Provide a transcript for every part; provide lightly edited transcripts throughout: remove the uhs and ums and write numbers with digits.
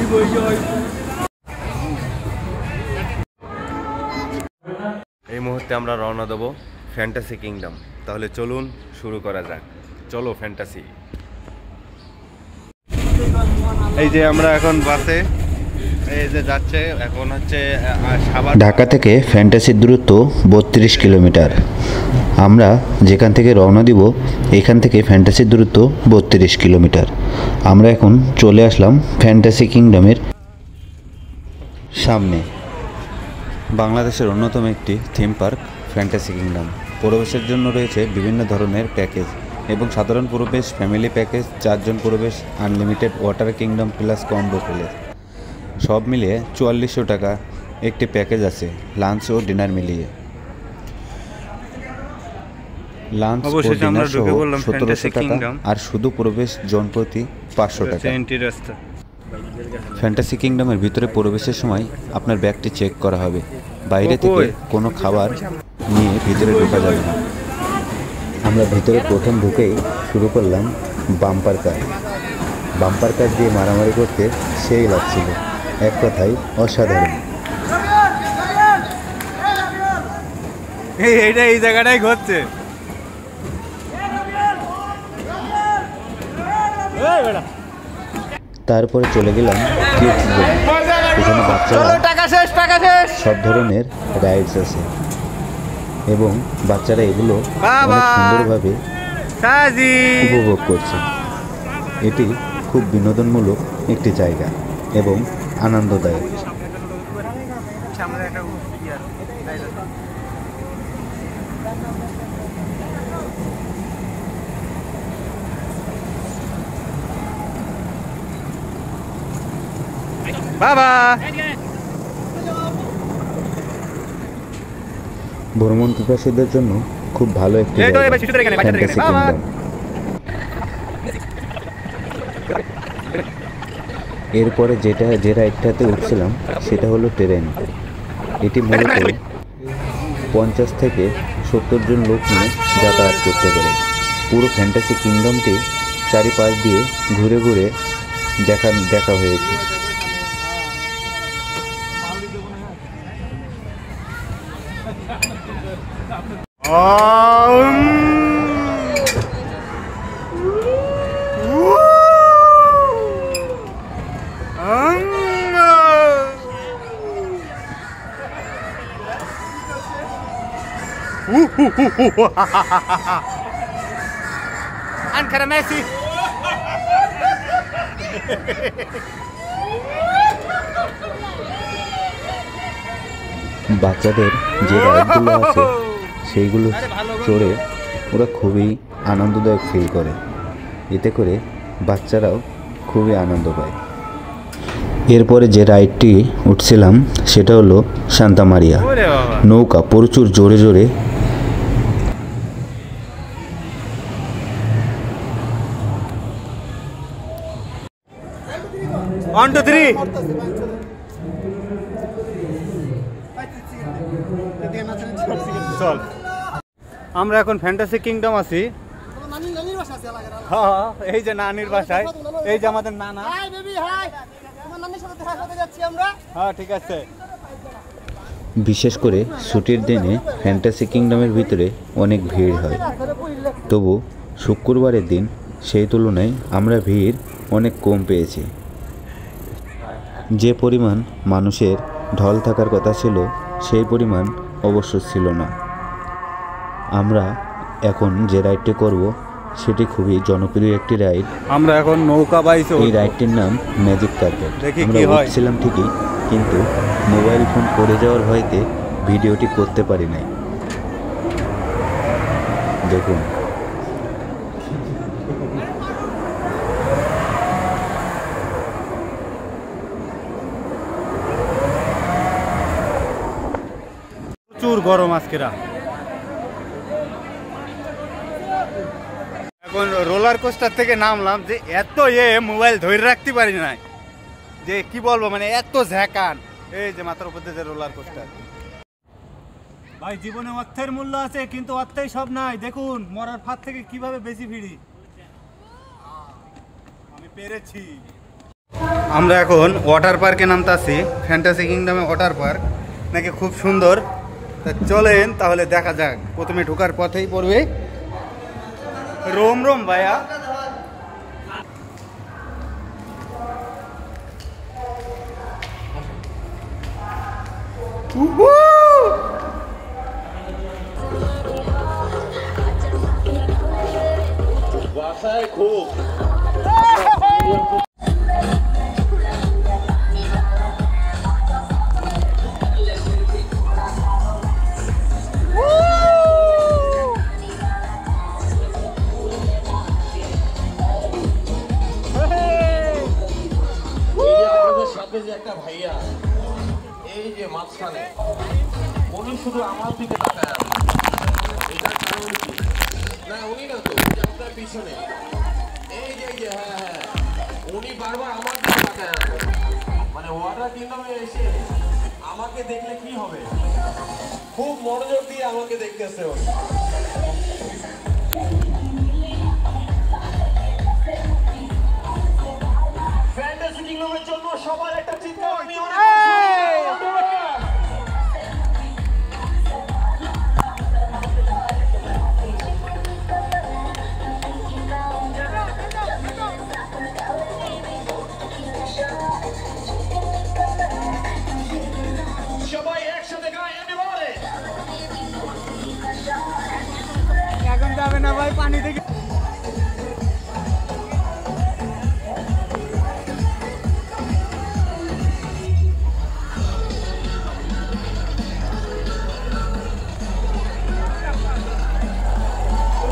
এই মুহূর্তে আমরা রওনা দেব ফ্যান্টাসি কিংডম। তাহলে চলুন শুরু করা যাক। চলো ফ্যান্টাসি। এই যে আমরা এখন বাসে এই যে যাচ্ছে, এখন হচ্ছে ঢাকা থেকে ফ্যান্টাসির দূরত্ব 32 কিলোমিটার। আমরা যেখান থেকে রওনা দিব এখান থেকে ফ্যান্টাসির দূরত্ব 32 কিলোমিটার। আমরা এখন চলে আসলাম ফ্যান্টাসি কিংডমের সামনে। বাংলাদেশের অন্যতম একটি থিম পার্ক ফ্যান্টাসি কিংডম। প্রবেশের জন্য রয়েছে বিভিন্ন ধরনের প্যাকেজ এবং সাধারণ প্রবেশ, ফ্যামিলি প্যাকেজ, 4 জন প্রবেশ, unlimited water kingdom plus combo package, সব মিলিয়ে 4400 টাকা একটি প্যাকেজ আছে, লাঞ্চ ও ডিনার মিলিয়ে। লাঞ্চ ও ডিনার সহ 1700 টাকা, আর শুধু প্রবেশ জন প্রতি 500 টাকা। ফ্যান্টাসি কিংডমের ভিতরে প্রবেশের সময় আপনার ব্যাগটি চেক করা হবে। বাইরে থেকে কোনো খাবার নিয়ে ভিতরে ঢোকা যাবে না। আমরা ভিতরে প্রথম ঢুকেই শুরু করলাম বাম্পার কার। বাম্পার কার দিয়ে মারামারি করতে সেই লাগছিল, এক কথায় অসাধারণ। এই জায়গাটাই ঘটছে। তারপরে চলে গেলাম কিডস জোন। এখানে বাচ্চারা সব ধরনের রাইডস আছে এবং বাচ্চারা এগুলো অনেক সুন্দরভাবে উপভোগ করছে। এটি খুব বিনোদনমূলক একটি জায়গা এবং আনন্দদায়ক। বাবা ভ্রমণ পিপাসুদের জন্য খুব ভালো একটি ফ্যান্টাসি কিংডম। এরপরে যে রাইডটাতে উঠছিলাম সেটা হলো ট্রেন। এটি মূলত 50 থেকে 70 জন লোক নিয়ে যাতায়াত করতে পারে। পুরো ফ্যান্টাসি কিংডমটি চারিপাশ দিয়ে ঘুরে ঘুরে দেখা হয়েছে। Ankara Messi. বাচ্চাদের যে রাইডগুলো আছে সেইগুলো চড়ে ওরা খুবই আনন্দদায়ক ফিল করে। এতে করে বাচ্চারাও খুবই আনন্দ পায়। এরপরে যে রাইডটি উঠছিলাম সেটা হলো সান্তা মারিয়া। নৌকা প্রচুর জোরে জোরে আমরা এখন ফ্যান্টাসি কিংডম আছি। এই যে নানির বাসায়, এই যে আমাদের নানা। হ্যাঁ ঠিক আছে। বিশেষ করে ছুটির দিনে ফ্যান্টাসি কিংডমের ভিতরে অনেক ভিড় হয়, তবু শুক্রবারের দিন সেই তুলনায় আমরা ভিড় অনেক কম পেয়েছি। যে পরিমাণ মানুষের ঢল থাকার কথা ছিল সেই পরিমাণ অবশ্য ছিল না। আমরা এখন যে রাইডটি করব সেটি খুবই জনপ্রিয় একটি রাইড। আমরা এখন নৌকা বাইছে। এই রাইডটির নাম ম্যাজিক কার্পেট। আমরা উঠছিলাম ঠিকই, কিন্তু মোবাইল ফোন পড়ে যাওয়ার ভয়তে ভিডিওটি করতে পারি নাই। দেখুন প্রচুর গরম আজকেরা। এখন রোলার কোস্টার থেকে নামলাম, যে এত মোবাইল ধরে রাখতে পারি না, যে কি বলবো, মানে এত ঝ্যাকান। এই যে মাথার উপর যে রোলার কোস্টার। ভাই জীবনে অর্থের মূল্য আছে, কিন্তু অর্থেই সব নাই। দেখুন মরার ফাঁদ থেকে কিভাবে বেশি ভিড়ি। আমি পেরেছি। আমরা এখন ওয়াটার পার্কে নামতাছি, ফ্যান্টাসি কিংডমে ওয়াটার পার্ক নাকি খুব সুন্দর। তা চলেন তাহলে দেখা যাক। প্রথমে ঢোকার পথেই পড়বে রোম রোম ভাইয়া। বাসায় খুব সাথে যে একটা ভাইয়া এই যে মাঝখানে উনি শুধু আমার দিকে তাকায় আছে। এটার কারণ কি? না উনি না তো আপনার পিছনে এই যে হ্যাঁ উনি বারবার আমার দিকে তাকায় আছে। মানে ওয়াটার কিংডমে এসে আমাকে দেখলে কি হবে, খুব মনোযোগ দিয়ে আমাকে দেখতেছে উনি। ফ্যান্টাসি কিংডমের জন্য সবার একটা চিন্তা আমি সবাই একসাথে গায়ে একেবারে এখন যাবে না ভাই পানি থেকে।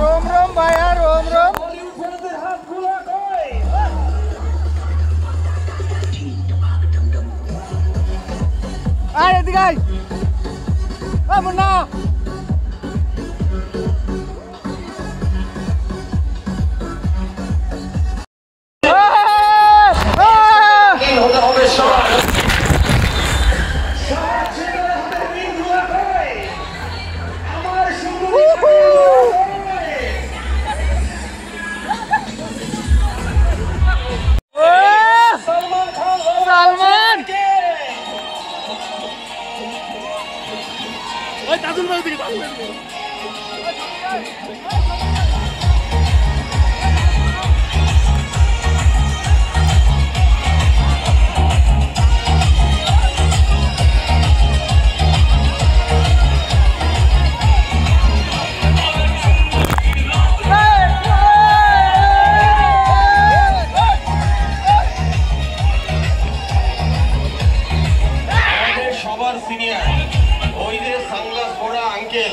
रोम रोम भाया रोम रोम। अरे दिखाई मुन्ना সবার সিনিয়র ওই যে সানগ্লাস পরা আঙ্কেল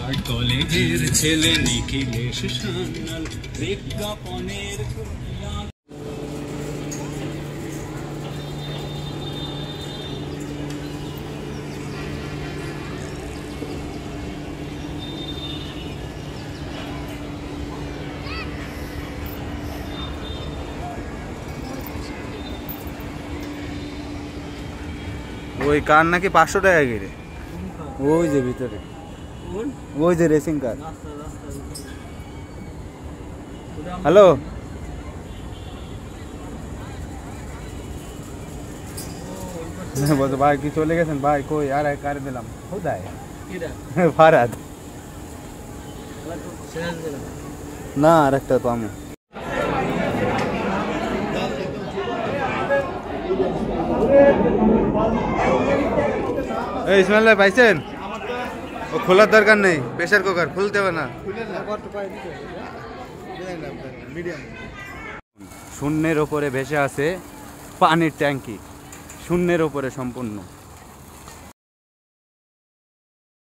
আর কলেজের ছেলে নিখিলেশ সান্যাল বিজ্ঞাপনের ওই কার নাকি 500 টাকা গিরে, ওই যে ভিতরে, ওই যে রেসিং কার। হ্যালো, বলতো ভাই কি চলে গেছেন ভাই? কই আর এক কার দিলাম কোথায়? ফারাদ না, আর একটা তো আমি। এই ইসমাইল ভাই পাইছেন? ও খোলার দরকার নেই, প্রেসার কুকার খুলতে হবে না। শূন্যের ওপরে ভেসে আছে পানির ট্যাঙ্কি, শূন্যের ওপরে সম্পূর্ণ।